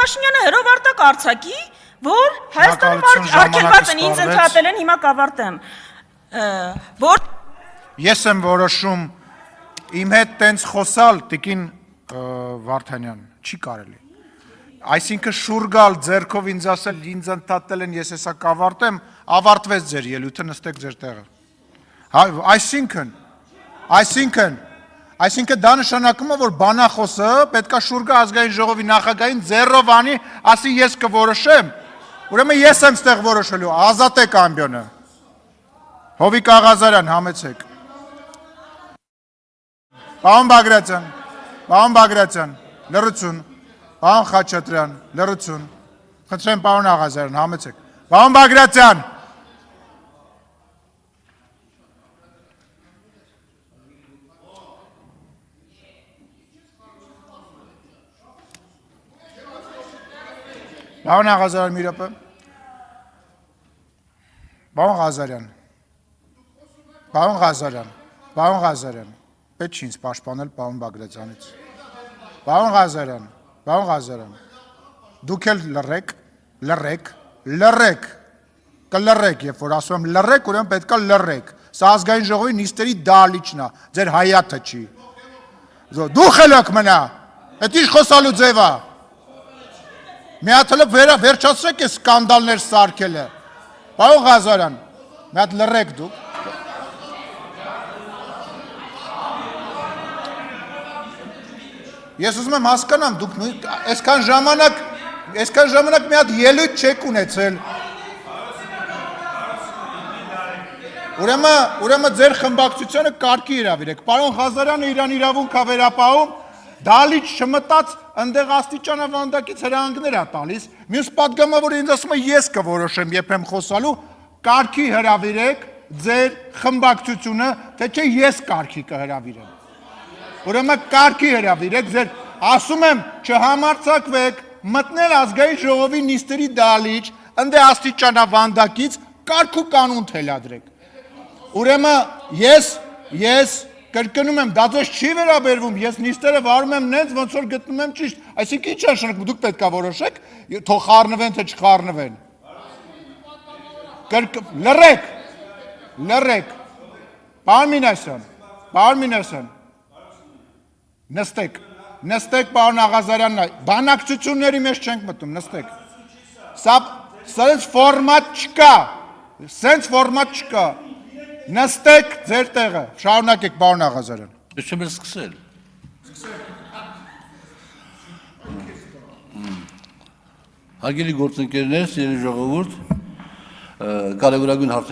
Փաշինյանը հերով արտակ արձակի, որ Հայաստանում արգելված են ինձ ընդհատել են, հիմա կավարտեմ, որ Ես եմ որոշում իմ հետ տենց խոսալ տիկին Վարդանյան, չի կարելի։ Այսինքն շուռ գալ ձեռքով ինձ ասել, ինձ ընդհատել են, ես հեսա կավարտեմ, ավարտվեց ձեր ելույթը, նստեք ձեր տեղը։ Այսինքն դա նշանակում է, որ բանախոսը պետքա շուռ գա ազգային ժողովի նախագահին ձեռով անի, ասի ես կորոշեմ, ուրեմն ես եմ ստեղ որոշելու, ազատեք ամբյոնը։ Հովիկ Աղազարյան, համեցեք։ Պարոն Բագրատյան, լռություն, պարոն Խաչատրյան, լռություն, խնդրեմ պարոն Աղազարյան, համեցեք, պարոն Բագրատյան, պարոն Աղազարյան, մի րոպե, պարոն Ղազարյան, պետք չի ինձ պաշտպանել պարոն Բագրատյանից։ Պարոն Ղազարյան, դուք էլ լռեք, կլռեք, երբ որ ասում եմ լռեք, ուրեմն պետքա լռեք։ Սա ազգային ժողովի նիստերի դահլիճն է, ձեր հայաթը չի։ Դու խելոք մնա, էդ ինչ խոսալու ձև է։ Մի հատ հլը վերջացրեք է սկանդալներ սարքելը։ Պարոն Ղազարյան, մի հատ լռեք դուք։ Ես ուզում եմ հասկանամ, դուք այսքան ժամանակ մի հատ ելույթ չեք ունեցել։ Ուրեմն ձեր խմբակցությանը կարգի հրավիրեք։ Պարոն Ղազարյանը իրան իրավունք է վերապահում, դահլիճ չմտած ընդեղ աստիճանավանդակից հրահանգներ է տալիս։ Մյուս պատգամավորը ինձ ասում է ես կորոշեմ, երբ եմ խոսալու, կարգի հրավիրեք ձեր խմբակցությունը, թե չէ ես կարգի կհրավիրեմ։ Ուրեմն կարգի հրավիրեք, ձեր ասում եմ չհամարձակվեք, մտնել ազգային ժողովի նիստերի դահլիճ, ընդե աստիճանավանդակից կարգ ու կանոն թելադրեք։ Ուրեմն ես կրկնում եմ, դա ձեզ չի վերաբերվում, ես նիստերը վարում եմ նենց, ոնց որ գտնում եմ ճիշտ, այսինքն ինչ նշանակում, դուք պետք է որոշեք, թող խառնվեն, թե չխառնվեն։ Լռեք, պարոն Մինասյան, նստեք պարոն Աղազարյանն, բանակցությունների մեջ չենք մտնում, նստեք։ Սենց ֆորմատ չկա, նստեք ձեր տեղը, շարունակեք պարոն Աղազարյան։ Ես չեմ սկսել։ Հարգելի գործընկերներ, սիրելի ժողովուրդ, կարևորագույն հարցեր